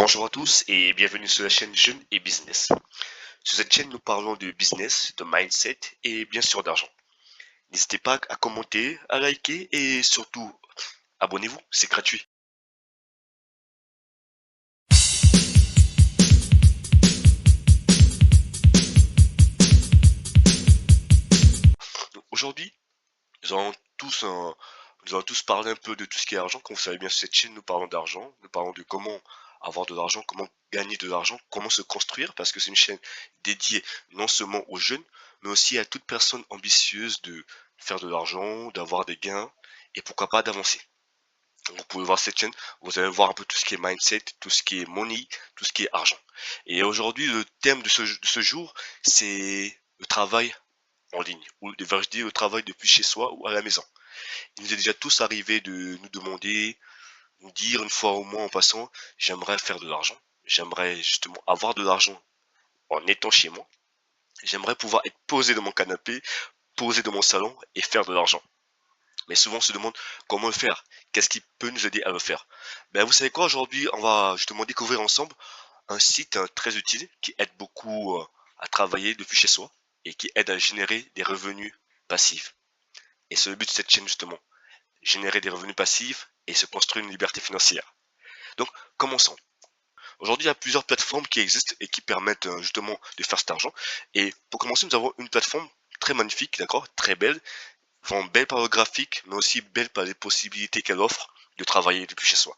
Bonjour à tous et bienvenue sur la chaîne Jeunes et Business. Sur cette chaîne, nous parlons de business, de mindset et bien sûr d'argent. N'hésitez pas à commenter, à liker et surtout abonnez-vous, c'est gratuit. Donc, aujourd'hui, nous allons nous allons tous parler un peu de tout ce qui est argent. Comme vous savez bien, sur cette chaîne, nous parlons d'argent, nous parlons de comment avoir de l'argent, comment gagner de l'argent, comment se construire, parce que c'est une chaîne dédiée non seulement aux jeunes, mais aussi à toute personne ambitieuse de faire de l'argent, d'avoir des gains, et pourquoi pas d'avancer. Donc, vous pouvez voir cette chaîne, vous allez voir un peu tout ce qui est mindset, tout ce qui est money, tout ce qui est argent. Et aujourd'hui, le thème de ce jour, c'est le travail en ligne, ou devrais-je dire le travail depuis chez soi ou à la maison. Il nous est déjà tous arrivé de nous demander, nous dire une fois au mois en passant, j'aimerais faire de l'argent, j'aimerais justement avoir de l'argent en étant chez moi, j'aimerais pouvoir être posé dans mon canapé, posé dans mon salon et faire de l'argent. Mais souvent on se demande comment le faire, qu'est-ce qui peut nous aider à le faire. Ben vous savez quoi, aujourd'hui on va justement découvrir ensemble un site très utile qui aide beaucoup à travailler depuis chez soi et qui aide à générer des revenus passifs. Et c'est le but de cette chaîne justement, générer des revenus passifs et se construire une liberté financière. Donc, commençons. Aujourd'hui, il y a plusieurs plateformes qui existent et qui permettent justement de faire cet argent. Et pour commencer, nous avons une plateforme très magnifique, d'accord, très belle, vraiment belle par le graphique, mais aussi belle par les possibilités qu'elle offre de travailler depuis chez soi.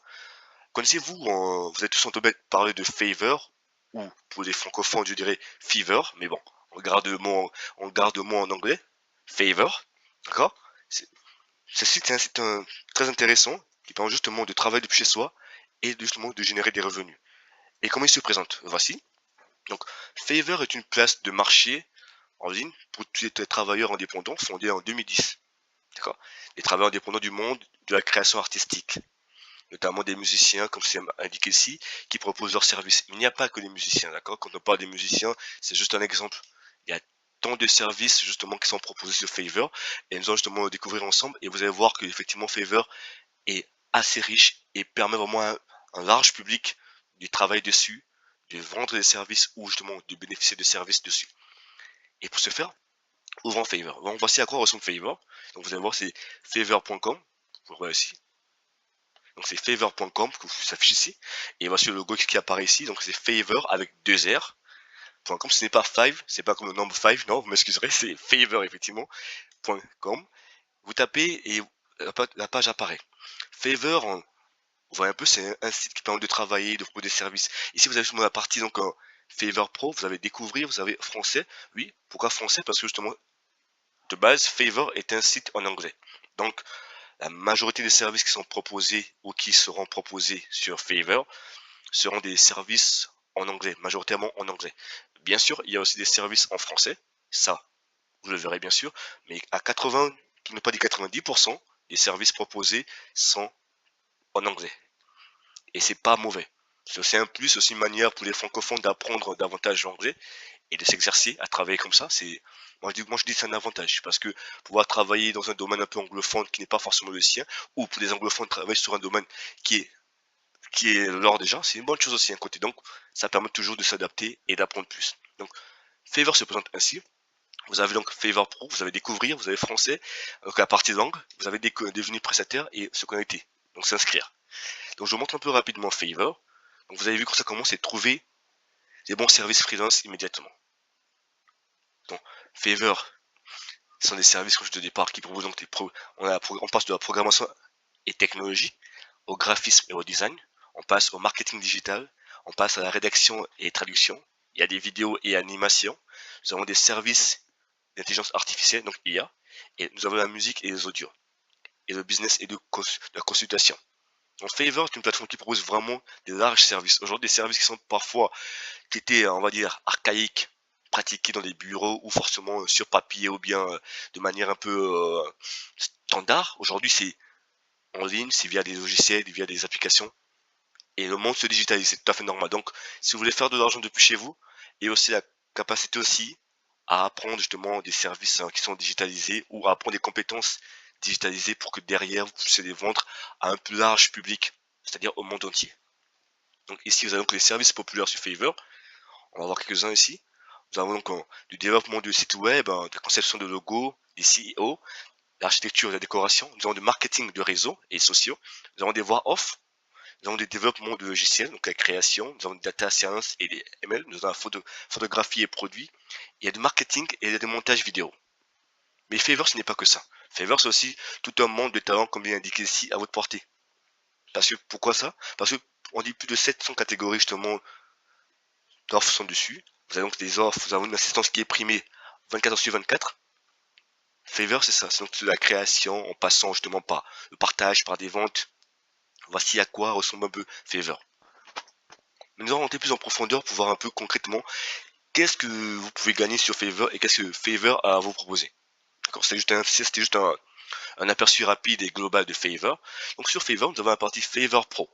Connaissez-vous, vous êtes tous entendu parler de Fiverr, ou pour les francophones, je dirais Fiverr, mais bon, on garde le mot en anglais, Fiverr, d'accord. Ce site est un site très intéressant qui permet justement de travailler depuis chez soi et justement de générer des revenus. Et comment il se présente? Voici. Donc, Fiverr est une place de marché en ligne pour tous les travailleurs indépendants fondée en 2010. D'accord? Les travailleurs indépendants du monde de la création artistique, notamment des musiciens, comme c'est indiqué ici, qui proposent leurs services. Il n'y a pas que des musiciens, d'accord? Quand on parle des musiciens, c'est juste un exemple. Il y a tant de services justement qui sont proposés sur Fiverr et nous allons justement le découvrir ensemble et vous allez voir que effectivement Fiverr est assez riche et permet vraiment à un large public de travailler dessus, de vendre des services ou justement de bénéficier de services dessus. Et pour ce faire, ouvrons Fiverr. Donc voici à quoi ressemble Fiverr. Donc vous allez voir c'est fiverr.com. Vous voyez ici. Donc c'est fiverr.com que vous s'affiche ici. Et voici le logo qui apparaît ici. Donc c'est Fiverr avec deux R. .com, ce n'est pas 5, c'est pas comme le nombre 5, non, vous m'excuserez, c'est Fiverr effectivement. .com. Vous tapez et la page apparaît. Fiverr, vous voyez un peu, c'est un site qui permet de travailler, de proposer des services. Ici, vous avez justement la partie donc Fiverr Pro, vous avez découvrir, vous avez français. Oui, pourquoi français? Parce que justement, de base, Fiverr est un site en anglais. Donc, la majorité des services qui sont proposés ou qui seront proposés sur Fiverr seront des services en anglais, majoritairement en anglais. Bien sûr, il y a aussi des services en français, ça, vous le verrez bien sûr, mais à 80, qui ne pas dire 90%, des services proposés sont en anglais. Et c'est pas mauvais. C'est aussi un plus, aussi une manière pour les francophones d'apprendre davantage l'anglais et de s'exercer à travailler comme ça. C'est, moi je dis c'est un avantage parce que pouvoir travailler dans un domaine un peu anglophone qui n'est pas forcément le sien, ou pour les anglophones travailler sur un domaine qui est qui est leur déjà, c'est une bonne chose aussi à côté. Donc, ça permet toujours de s'adapter et d'apprendre plus. Donc, Fiverr se présente ainsi. Vous avez donc Fiverr Pro, vous avez découvrir, vous avez français, donc la partie langue, vous avez devenir prestataire et se connecter. Donc, s'inscrire. Donc, je vous montre un peu rapidement Fiverr. Donc, vous avez vu quand ça commence, c'est trouver des bons services freelance immédiatement. Donc, Fiverr, ce sont des services, comme je disais au départ, qui proposent donc on passe de la programmation et technologie au graphisme et au design. On passe au marketing digital. On passe à la rédaction et traduction. Il y a des vidéos et animations. Nous avons des services d'intelligence artificielle, donc IA. Et nous avons la musique et les audios. Et le business et de la consultation. Donc Fiverr est une plateforme qui propose vraiment des larges services. Aujourd'hui, des services qui sont parfois, qui étaient, on va dire, archaïques, pratiqués dans des bureaux ou forcément sur papier ou bien de manière un peu standard. Aujourd'hui, c'est en ligne, c'est via des logiciels, via des applications. Et le monde se digitalise, c'est tout à fait normal. Donc, si vous voulez faire de l'argent depuis chez vous, et aussi la capacité aussi à apprendre justement des services qui sont digitalisés ou à apprendre des compétences digitalisées pour que derrière vous puissiez les vendre à un plus large public, c'est-à-dire au monde entier. Donc ici, vous avez donc les services populaires sur Fiverr. On va voir quelques-uns ici. Nous avons donc du développement de sites web, de la conception de logos, des CEO, l'architecture et la décoration. Nous avons du marketing de réseaux et sociaux. Nous avons des voix off. Nous avons des développements de logiciels, donc la création. Nous avons des data science et des ML. Nous avons la photographie et produits. Il y a du marketing et il y a du montage vidéo. Mais Fiverr, ce n'est pas que ça. Fiverr, c'est aussi tout un monde de talents, comme bien indiqué ici, à votre portée. Parce que, pourquoi ça? Parce que on dit plus de 700 catégories, justement, d'offres sont dessus. Vous avez donc des offres, vous avez une assistance qui est primée 24 heures sur 24. Fiverr, c'est ça. C'est donc de la création en passant justement par le partage, par des ventes. Voici à quoi ressemble un peu Fiverr. Mais nous allons rentrer plus en profondeur pour voir un peu concrètement qu'est-ce que vous pouvez gagner sur Fiverr et qu'est-ce que Fiverr a à vous proposer. D'accord, c'était juste un aperçu rapide et global de Fiverr. Donc sur Fiverr, nous avons la partie Fiverr Pro.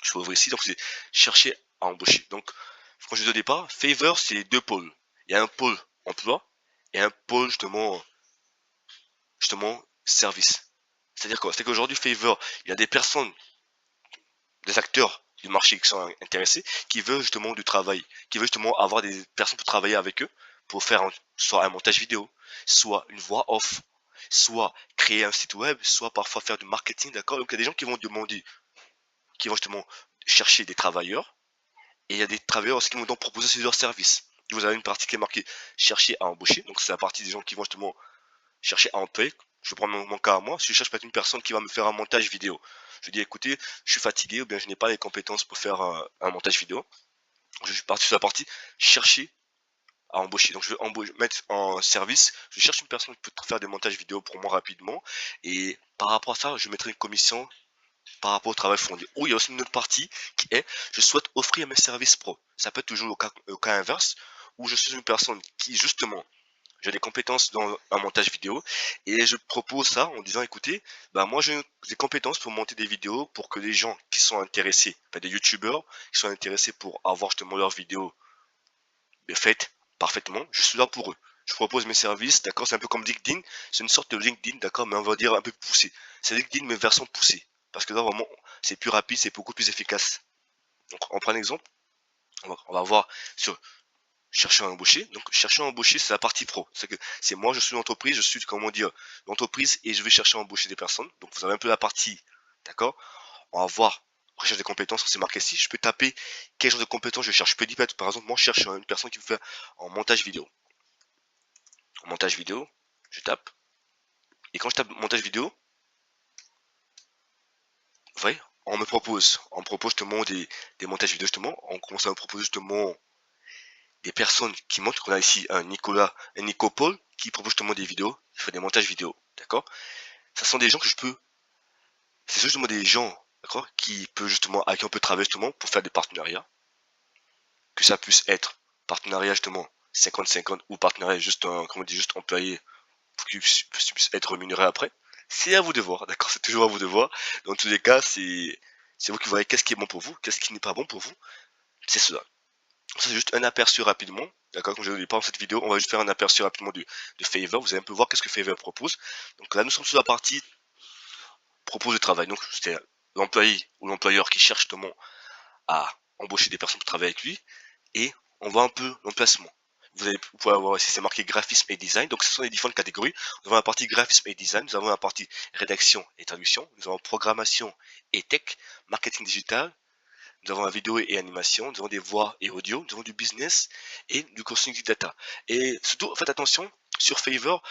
Je peux ouvrir ici, donc c'est chercher à embaucher. Donc, quand je dis au départ, Fiverr, c'est deux pôles. Il y a un pôle emploi et un pôle justement service. C'est-à-dire quoi? C'est qu'aujourd'hui, Fiverr, il y a des personnes, des acteurs du marché qui sont intéressés, qui veulent justement du travail, qui veulent justement avoir des personnes pour travailler avec eux, pour faire soit un montage vidéo, soit une voix off, soit créer un site web, soit parfois faire du marketing, d'accord? Donc il y a des gens qui vont demander, qui vont justement chercher des travailleurs, et il y a des travailleurs aussi qui vont donc proposer leurs services. Vous avez une partie qui est marquée chercher à embaucher, donc c'est la partie des gens qui vont justement chercher à employer. Je vais prendre mon cas à moi, si je cherche peut-être une personne qui va me faire un montage vidéo. Je dis écoutez, je suis fatigué ou bien je n'ai pas les compétences pour faire un montage vidéo. Je suis parti sur la partie chercher à embaucher. Donc je vais mettre en service, je cherche une personne qui peut faire des montages vidéo pour moi rapidement. Et par rapport à ça, je mettrai une commission par rapport au travail fourni. Ou il y a aussi une autre partie qui est je souhaite offrir mes services pro. Ça peut être toujours au cas inverse, où je suis une personne qui justement j'ai des compétences dans un montage vidéo et je propose ça en disant écoutez, bah moi j'ai des compétences pour monter des vidéos pour que les gens qui sont intéressés, enfin des youtubeurs qui sont intéressés pour avoir justement leurs vidéos faites parfaitement, je suis là pour eux. Je propose mes services, d'accord, c'est un peu comme LinkedIn, c'est une sorte de LinkedIn, d'accord, mais on va dire un peu poussé. C'est LinkedIn mais version poussée. Parce que là vraiment c'est plus rapide, c'est beaucoup plus efficace. Donc on prend un exemple, on va voir sur chercher à embaucher. Donc, chercher à embaucher, c'est la partie pro. C'est que c'est moi, je suis l'entreprise, je suis, comment dire, l'entreprise et je vais chercher à embaucher des personnes. Donc, vous avez un peu la partie, d'accord? On va voir recherche des compétences, c'est marqué ici. Je peux taper quel genre de compétences je cherche. Je peux dire, par exemple, moi, je cherche une personne qui me fait en montage vidéo. En montage vidéo, je tape. Et quand je tape montage vidéo, vous voyez, on me propose justement des montages vidéo, justement. On commence à me proposer justement des personnes qui montrent qu'on a ici un Nicopole qui propose justement des vidéos, il fait des montages vidéo, d'accord? Ce sont des gens que je peux, c'est justement des gens, d'accord, qui peut justement, à qui on peut travailler justement pour faire des partenariats, que ça puisse être partenariat justement 50-50 ou partenariat juste, comment on dit, juste employé pour qu'il puisse être rémunéré après. C'est à vous de voir, d'accord? C'est toujours à vous de voir. Dans tous les cas, c'est vous qui voyez qu'est-ce qui est bon pour vous, qu'est-ce qui n'est pas bon pour vous. C'est cela. Ça, c'est juste un aperçu rapidement. D'accord, comme je ne l'ai pas dans cette vidéo, on va juste faire un aperçu rapidement de Fiverr. Vous allez un peu voir qu'est-ce que Fiverr propose. Donc là, nous sommes sur la partie propose de travail. Donc c'est l'employé ou l'employeur qui cherche justement à embaucher des personnes pour travailler avec lui. Et on voit un peu l'emplacement. Vous pouvez avoir ici, c'est marqué graphisme et design. Donc ce sont les différentes catégories. Nous avons la partie graphisme et design. Nous avons la partie rédaction et traduction. Nous avons programmation et tech, marketing digital, nous avons la vidéo et animation, nous avons des voix et audio, nous avons du business et du coaching data. Et surtout, faites attention sur Fiverr,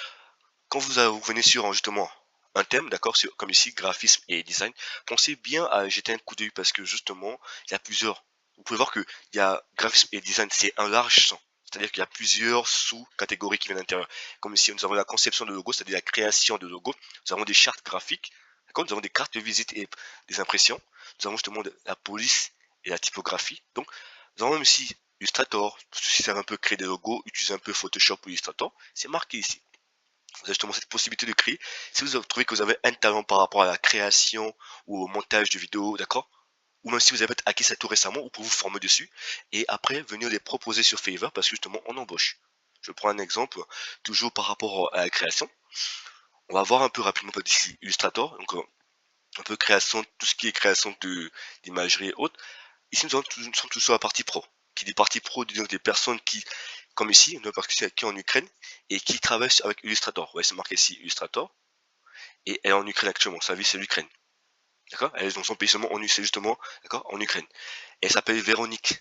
quand vous venez sur justement un thème, d'accord, comme ici, graphisme et design, pensez bien à jeter un coup d'œil parce que justement, il y a plusieurs. Vous pouvez voir que il y a graphisme et design, c'est un large champ. C'est-à-dire qu'il y a plusieurs sous-catégories qui viennent à l'intérieur. Comme ici, nous avons la conception de logo, c'est-à-dire la création de logo. Nous avons des chartes graphiques, d'accord, nous avons des cartes de visite et des impressions. Nous avons justement la police et la typographie. Donc, nous avons même ici Illustrator, si ça veut un peu créer des logos, utiliser un peu Photoshop ou Illustrator, c'est marqué ici. Vous avez justement cette possibilité de créer. Si vous trouvez que vous avez un talent par rapport à la création ou au montage de vidéos, d'accord? Ou même si vous avez acquis ça tout récemment, vous pouvez vous former dessus et après venir les proposer sur Fiverr parce que justement on embauche. Je prends un exemple, toujours par rapport à la création. On va voir un peu rapidement ici Illustrator, donc un peu création, tout ce qui est création d'imagerie et autres. ici, nous sommes tous sur la partie pro. Qui dit partie pro, disons des personnes qui, comme ici, une personne qui est en Ukraine et qui travaille avec Illustrator. Ouais, c'est marqué ici Illustrator. Et elle est en Ukraine actuellement. Sa vie, c'est l'Ukraine. D'accord? Elle est dans son pays seulement c'est justement, d'accord, en Ukraine. Et elle s'appelle Véronique.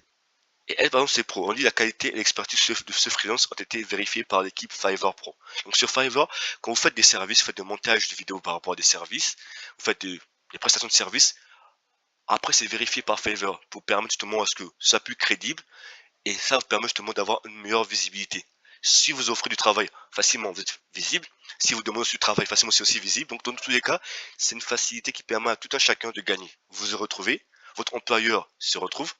Et elle, par exemple, c'est pro. On dit la qualité et l'expertise de ce freelance ont été vérifiées par l'équipe Fiverr Pro. Donc sur Fiverr, quand vous faites des services, vous faites des montages de vidéos par rapport à des services, vous faites des prestations de services, après c'est vérifié par Fiverr pour permettre justement à ce que ça soit plus crédible et ça vous permet justement d'avoir une meilleure visibilité. Si vous offrez du travail facilement, vous êtes visible. Si vous demandez du travail facilement, c'est aussi visible. Donc dans tous les cas, c'est une facilité qui permet à tout un chacun de gagner. Vous vous retrouvez, votre employeur se retrouve,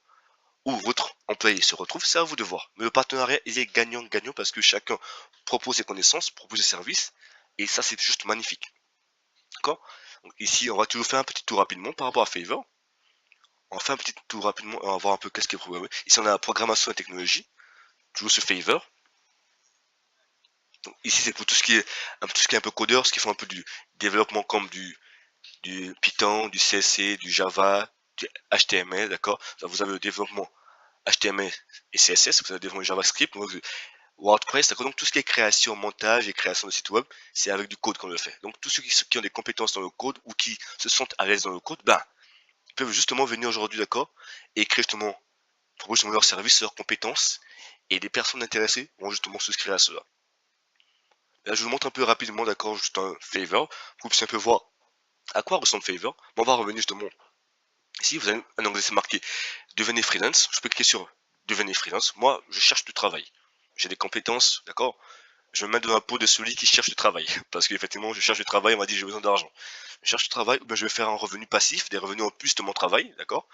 ou votre employé se retrouve, c'est à vous de voir. Mais le partenariat, il est gagnant-gagnant parce que chacun propose ses connaissances, propose ses services, et ça, c'est juste magnifique. D'accord? Donc ici, on va toujours faire un petit tour rapidement par rapport à Fiverr. On fait un petit tour rapidement, on va voir un peu qu'est-ce qui est programmé. Ici, on a la programmation et technologie, toujours sur Fiverr. Donc ici, c'est pour tout ce qui est un peu codeur, ce qui font un peu du développement comme du Python, du CSC, du Java, du HTML, d'accord? Vous avez le développement HTML et CSS, vous avez le développement JavaScript, WordPress, d'accord? Donc tout ce qui est création, montage et création de site web, c'est avec du code qu'on le fait. Donc tous ceux qui ont des compétences dans le code ou qui se sentent à l'aise dans le code, ben, ils peuvent justement venir aujourd'hui, d'accord? Et créer justement, proposer justement leurs services, leurs compétences, et les personnes intéressées vont justement souscrire à cela. Là, je vous montre un peu rapidement, d'accord, juste un Fiverr, pour que vous puissiez un peu voir à quoi ressemble Fiverr. On va revenir justement. Ici, vous avez un onglet, c'est marqué devenez freelance. Je peux cliquer sur devenez freelance. Moi, je cherche du travail. J'ai des compétences, d'accord? Je me mets dans la peau de celui qui cherche du travail. Parce qu'effectivement, je cherche du travail, on m'a dit j'ai besoin d'argent. Je cherche du travail, ou bien je vais faire un revenu passif, des revenus en plus de mon travail, d'accord?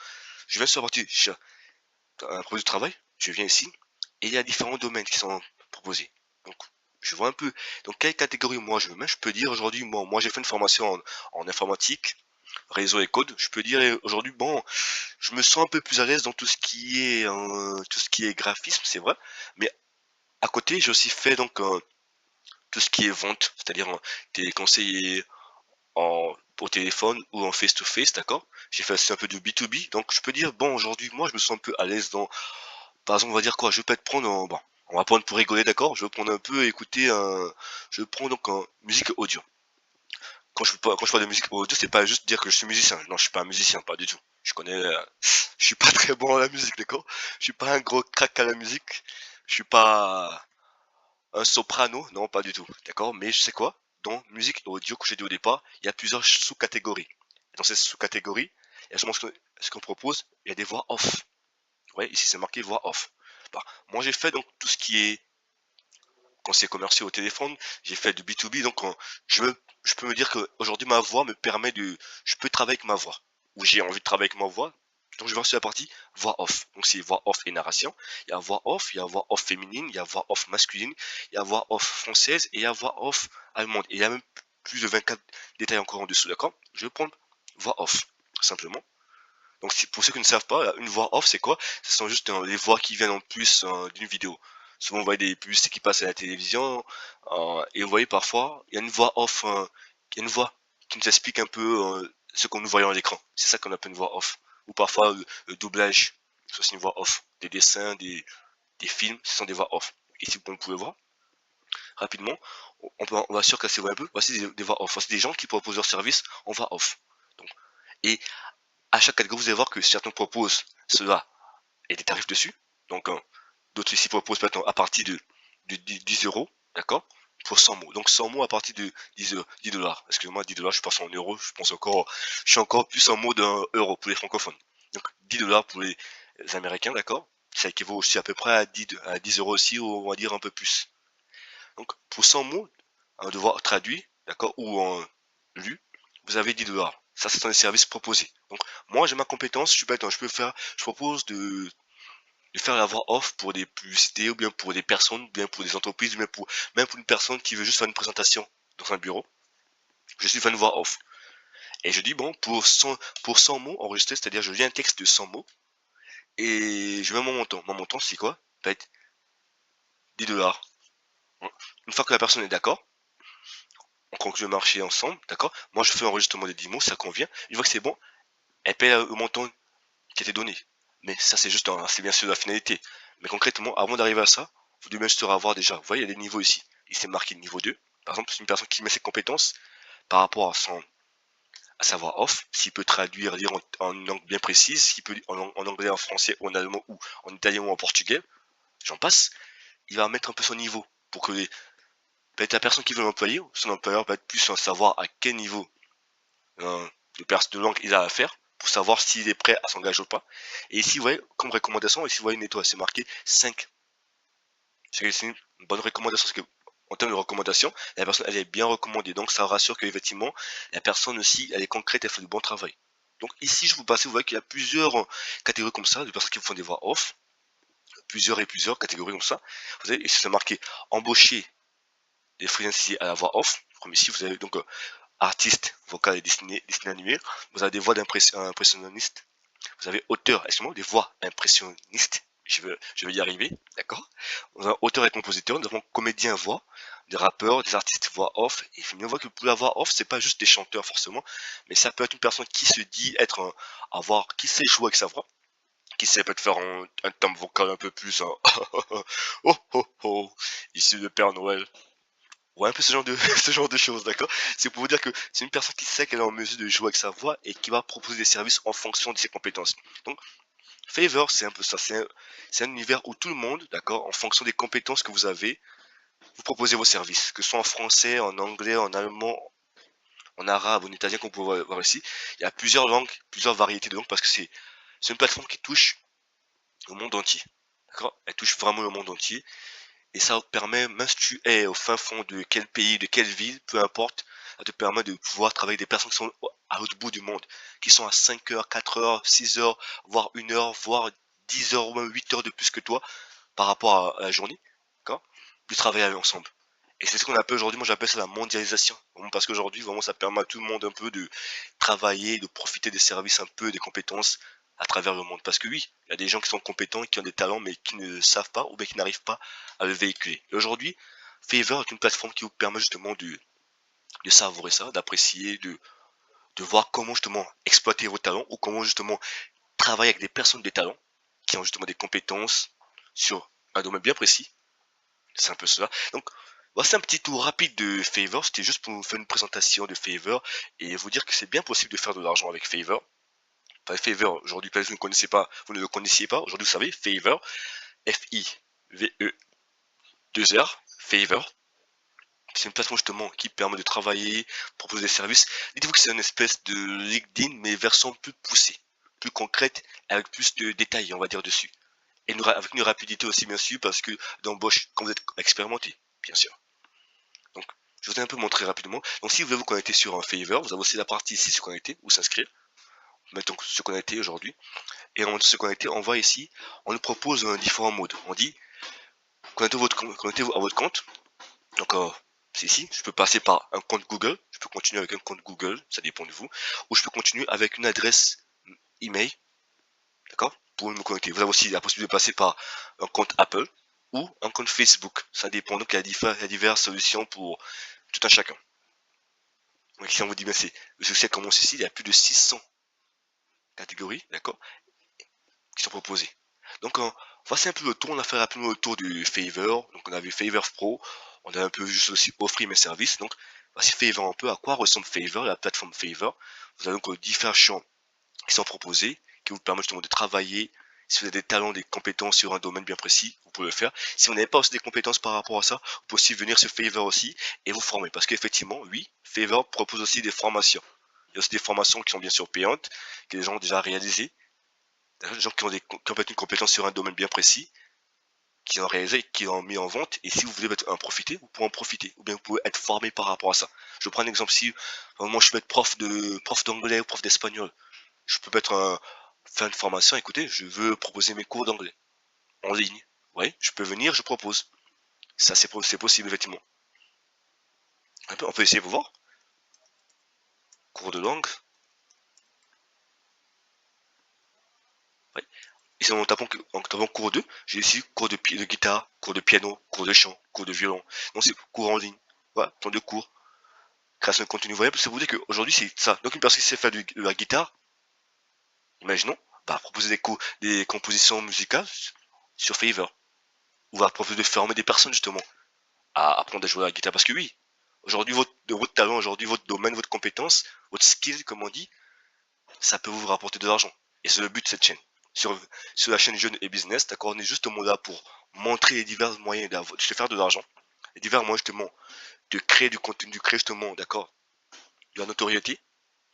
Je viens sur la partie un projet de travail, je viens ici, et il y a différents domaines qui sont proposés. Donc, je vois un peu dans quelle catégorie moi je me mets. Je peux dire aujourd'hui, moi j'ai fait une formation en informatique, réseau et code. Je peux dire aujourd'hui, bon, je me sens un peu plus à l'aise dans tout ce qui est graphisme, c'est vrai. Mais à côté, j'ai aussi fait donc tout ce qui est vente, c'est-à-dire des conseillers au téléphone ou en face-to-face, d'accord? J'ai fait aussi un peu de B2B, donc je peux dire, bon, aujourd'hui, moi, je me sens un peu à l'aise dans, par exemple, on va dire quoi, je vais peut-être prendre, bon, on va prendre pour rigoler, d'accord? Je vais prendre un peu, écouter je prends donc en musique audio. Quand je parle de musique audio, c'est pas juste dire que je suis musicien. Non, je suis pas un musicien, pas du tout. Je suis pas très bon à la musique, d'accord? Je suis pas un gros crack à la musique. Je suis pas un soprano, non, pas du tout, d'accord? Mais je sais quoi? Dans musique et audio, que j'ai dit au départ, il y a plusieurs sous-catégories. Dans ces sous-catégories, il y a ce qu'on propose, il y a des voix off. Ouais, ici c'est marqué voix off. Bah, moi j'ai fait donc tout ce qui est conseiller commercial au téléphone, j'ai fait du B2B, donc je peux me dire qu'aujourd'hui ma voix me permet je peux travailler avec ma voix. Ou j'ai envie de travailler avec ma voix, donc je vais sur la partie voix off. Donc c'est voix off et narration. Il y a voix off, il y a voix off féminine, il y a voix off masculine, il y a voix off française et il y a voix off allemande. Et il y a même plus de 24 détails encore en dessous, d'accord? Je vais prendre voix off, simplement. Donc pour ceux qui ne savent pas, une voix off c'est quoi? Ce sont juste les voix qui viennent en plus d'une vidéo. Souvent on voit des publicités qui passent à la télévision et vous voyez parfois il y a une voix off, il y a une voix qui nous explique un peu ce qu'on nous voyons à l'écran. C'est ça qu'on appelle une voix off. Ou parfois le doublage, c'est aussi une voix off. Des dessins, des films, ce sont des voix off. Ici comme vous pouvez voir rapidement, on va surcasser un peu. Voici des voix off. Voici des gens qui proposent leurs services en voix off. Donc, et à chaque catégorie, vous allez voir que certains proposent cela et des tarifs dessus. Donc, d'autres ici proposent maintenant à partir de 10 euros, d'accord? Pour 100 mots. Donc 100 mots à partir de 10 dollars. Excusez-moi, 10 dollars, je pense en euros. Je suis encore plus en mot d'un euro pour les francophones. Donc 10 dollars pour les Américains, d'accord? Ça équivaut aussi à peu près à 10 euros aussi, ou on va dire un peu plus. Donc pour 100 mots, un devoir traduit, d'accord, ou en lu, vous avez 10 dollars. Ça, c'est un service proposé. Donc moi, j'ai ma compétence, je suis pas étonné, je propose de faire la voix off pour des publicités, ou bien pour des personnes, ou bien pour des entreprises, ou bien même pour une personne qui veut juste faire une présentation dans un bureau. Je suis fait une voix off. Et je dis, bon, pour 100 mots enregistrés, c'est-à-dire je lis un texte de 100 mots, et je mets mon montant. Mon montant, c'est quoi? Ça va être 10 dollars. Une fois que la personne est d'accord, on conclut le marché ensemble, d'accord? Moi, je fais l'enregistrement des 10 mots, ça convient. Une fois que c'est bon, elle paie le montant qui a été donné. Mais ça, c'est bien sûr la finalité. Mais concrètement, avant d'arriver à ça, vous devez juste avoir déjà, vous voyez, il y a des niveaux ici. Il s'est marqué niveau 2. Par exemple, c'est une personne qui met ses compétences par rapport à savoir off, s'il peut traduire, lire en une langue bien précise, s'il peut en anglais, en français, ou en allemand, ou en italien, ou en portugais, j'en passe, il va mettre un peu son niveau pour que peut-être la personne qui veut l'employer, son employeur va être plus en savoir à quel niveau de langue il a à faire pour savoir s'il est prêt à s'engager ou pas. Et ici, vous voyez, comme recommandation, ici, vous voyez une étoile, c'est marqué 5. C'est une bonne recommandation parce que en termes de recommandation, la personne elle est bien recommandée. Donc ça rassure qu'effectivement, la personne aussi, elle est concrète, elle fait du bon travail. Donc ici, je vous passe, vous voyez qu'il y a plusieurs catégories comme ça, de personnes qui font des voix off, plusieurs et plusieurs catégories comme ça. Vous avez, ici c'est marqué embaucher des freelanciers à la voix off. Comme ici, vous avez donc artiste, vocal et dessiné animé. Vous avez des voix d'impressionnistes. Vous avez auteur, excusez-moi, des voix impressionnistes. Je vais y arriver, d'accord. Nous avons auteur et compositeur, nous avons comédien voix, des rappeurs, des artistes voix off. Et il faut bien voir que pour la voix off, c'est pas juste des chanteurs forcément, mais ça peut être une personne qui se dit être qui sait jouer avec sa voix, qui sait peut-être faire un timbre vocal un peu plus, oh oh oh, issu de Père Noël. Ouais, un peu ce genre de, ce genre de choses, d'accord? C'est pour vous dire que c'est une personne qui sait qu'elle est en mesure de jouer avec sa voix et qui va proposer des services en fonction de ses compétences. Donc, Favor, c'est un peu ça. C'est un univers où tout le monde, d'accord, en fonction des compétences que vous avez, vous proposez vos services. Que ce soit en français, en anglais, en allemand, en arabe, en italien, qu'on peut voir ici. Il y a plusieurs langues, plusieurs variétés de langues parce que c'est une plateforme qui touche au monde entier. D'accord? Elle touche vraiment le monde entier. Et ça permet, même si tu es au fin fond de quel pays, de quelle ville, peu importe, ça te permet de pouvoir travailler avec des personnes qui sont à l'autre bout du monde, qui sont à 5 heures, 4 heures, 6 heures, voire 1 heure, voire 10 heures ou même 8 heures de plus que toi par rapport à la journée, d'accord? De travailler ensemble. Et c'est ce qu'on appelle aujourd'hui, moi j'appelle ça la mondialisation. Vraiment parce qu'aujourd'hui, vraiment, ça permet à tout le monde un peu de travailler, de profiter des services un peu, des compétences à travers le monde. Parce que oui, il y a des gens qui sont compétents, qui ont des talents, mais qui ne savent pas ou bien qui n'arrivent pas à le véhiculer. Et aujourd'hui, Fiverr est une plateforme qui vous permet justement de savourer ça, d'apprécier, de voir comment justement exploiter vos talents ou comment justement travailler avec des personnes de talent qui ont justement des compétences sur un domaine bien précis. C'est un peu cela. Donc, voici un petit tour rapide de Fiverr. C'était juste pour vous faire une présentation de Fiverr et vous dire que c'est bien possible de faire de l'argent avec Fiverr. Enfin, Fiverr, aujourd'hui, peut-être vous ne le connaissiez pas. Aujourd'hui, vous savez, Fiverr, F-I-V-E-2-R, Fiverr. C'est une plateforme justement qui permet de travailler, proposer des services. Dites-vous que c'est une espèce de LinkedIn, mais version plus poussée, plus concrète, avec plus de détails, on va dire, dessus. Et avec une rapidité aussi, bien sûr, parce que d'embauche, quand vous êtes expérimenté, bien sûr. Donc, je vous ai un peu montré rapidement. Donc, si vous voulez vous connecter sur un Fiverr, vous avez aussi la partie ici se connecter ou s'inscrire. Mettons se connecter aujourd'hui. Et en se connecter, on voit ici, on nous propose différents modes. On dit, connectez-vous à votre compte. Donc, c'est ici. Je peux passer par un compte Google. Je peux continuer avec un compte Google. Ça dépend de vous. Ou je peux continuer avec une adresse email. D'accord? Pour me connecter. Vous avez aussi la possibilité de passer par un compte Apple ou un compte Facebook. Ça dépend. Donc, il y a diverses solutions pour tout un chacun. Donc ici on vous dit, ben c'est le succès commence ici, il y a plus de 600 catégories, d'accord, qui sont proposées. Donc voici un peu le tour, on a fait rapidement le tour du Fiverr, donc on a vu Fiverr Pro, on a un peu juste aussi offrir mes services, donc voici Fiverr un peu, à quoi ressemble Fiverr, la plateforme Fiverr. Vous avez donc différents champs qui sont proposés, qui vous permettent justement de travailler. Si vous avez des talents, des compétences sur un domaine bien précis, vous pouvez le faire. Si vous n'avez pas aussi des compétences par rapport à ça, vous pouvez aussi venir sur Fiverr aussi et vous former. Parce qu'effectivement, oui, Fiverr propose aussi des formations. Il y a aussi des formations qui sont bien sûr payantes, que les gens ont déjà réalisées. Des gens qui ont une compétence sur un domaine bien précis, qui ont réalisé, qui ont mis en vente. Et si vous voulez en profiter, vous pouvez en profiter. Ou bien vous pouvez être formé par rapport à ça. Je prends un exemple si moi je peux être prof d'anglais ou prof d'espagnol. Je peux mettre faire une formation, écoutez, je veux proposer mes cours d'anglais en ligne. Oui, je peux venir, je propose. Ça, c'est possible, effectivement. On peut essayer pour voir. Cours de langue. Oui. Ici, en tapant cours 2, j'ai ici cours de guitare, cours de piano, cours de chant, cours de violon. Donc, c'est cours en ligne. Voilà, plan de cours. Création de contenu. Vous voyez, ça vous dire qu'aujourd'hui, c'est ça. Donc, une personne qui sait faire de la guitare, imaginons, proposer des compositions musicales sur Fiverr. Ou va proposer de former des personnes justement à apprendre à jouer à la guitare. Parce que oui, aujourd'hui, votre talent, aujourd'hui, votre domaine, votre compétence, votre skill, comme on dit, ça peut vous rapporter de l'argent. Et c'est le but de cette chaîne. Sur la chaîne Jeunes et Business, d'accord, on est justement là pour montrer les divers moyens de faire de l'argent. Les divers moyens justement de créer du contenu, de créer justement, d'accord, de la notoriété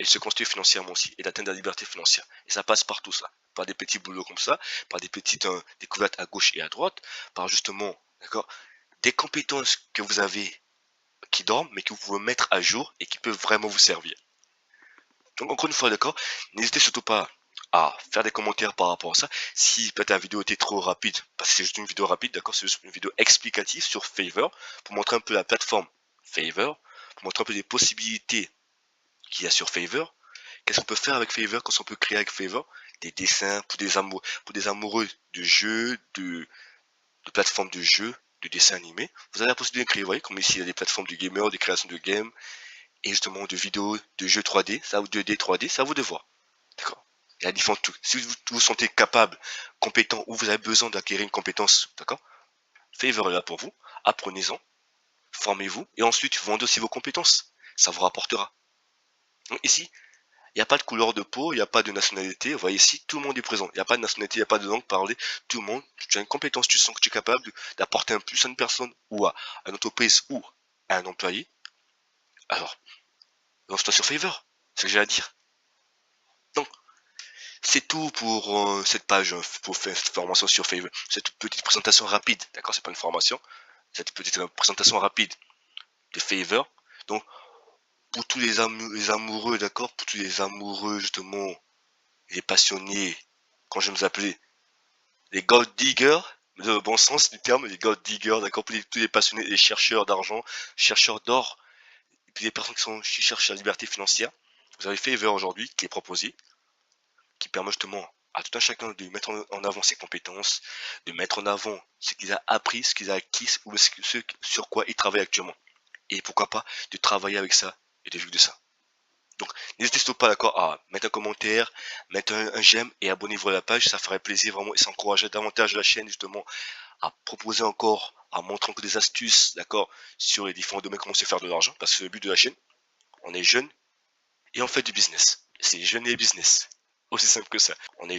et de se construire financièrement aussi et d'atteindre la liberté financière. Et ça passe par tout ça. Par des petits boulots comme ça, par des petites découvertes à gauche et à droite, par justement, d'accord, des compétences que vous avez qui dorment, mais que vous pouvez mettre à jour et qui peuvent vraiment vous servir. Donc encore une fois, d'accord, n'hésitez surtout pas à faire des commentaires par rapport à ça. Si peut-être la vidéo était trop rapide, parce que c'est juste une vidéo rapide, d'accord, c'est juste une vidéo explicative sur Fiverr, pour montrer un peu la plateforme Fiverr, pour montrer un peu les possibilités qu'il y a sur Fiverr. Qu'est-ce qu'on peut faire avec Fiverr, qu'est-ce qu'on peut créer avec Fiverr? Des dessins pour des amoureux de jeux, de plateformes de jeux, de dessins animés. Vous avez la possibilité de créer, vous voyez, comme ici il y a des plateformes de gamers, des créations de games, et justement de vidéos, de jeux 3D, ça ou 2D, 3D, ça à vous de voir. D'accord? Il y a différents trucs. Si vous sentez capable, compétent, ou vous avez besoin d'acquérir une compétence, d'accord? Fiverr est là pour vous, apprenez-en, formez-vous, et ensuite vendez aussi vos compétences. Ça vous rapportera. Donc ici, il n'y a pas de couleur de peau, il n'y a pas de nationalité. Vous voyez ici, tout le monde est présent. Il n'y a pas de nationalité, il n'y a pas de langue parlée. Tout le monde, tu as une compétence, tu sens que tu es capable d'apporter un plus à une personne ou à une entreprise ou à un employé. Alors, lance-toi sur Fiverr. C'est ce que j'ai à dire. Donc, c'est tout pour cette page, pour faire cette formation sur Fiverr. Cette petite présentation rapide, d'accord? C'est pas une formation. Cette petite présentation rapide de Fiverr. Donc, pour tous les amoureux, d'accord? Pour tous les amoureux, justement, les passionnés, quand je me appelais les gold diggers, dans le bon sens du terme, les gold diggers, d'accord, pour tous les passionnés, les chercheurs d'argent, chercheurs d'or, et puis les personnes qui cherchent la liberté financière. Vous avez Fiverr aujourd'hui qui est proposé, qui permet justement à tout un chacun de mettre en avant ses compétences, de mettre en avant ce qu'il a appris, ce qu'il a acquis, ou ce sur quoi il travaille actuellement. Et pourquoi pas de travailler avec ça et de vivre de ça. Donc, n'hésitez surtout pas, d'accord, à mettre un commentaire, mettre un j'aime et abonnez-vous à la page, ça ferait plaisir vraiment et ça encouragerait davantage la chaîne justement à proposer encore, à montrer encore des astuces, d'accord, sur les différents domaines, comment se faire de l'argent, parce que le but de la chaîne, on est jeune et on fait du business. C'est jeune et business. Aussi simple que ça. On est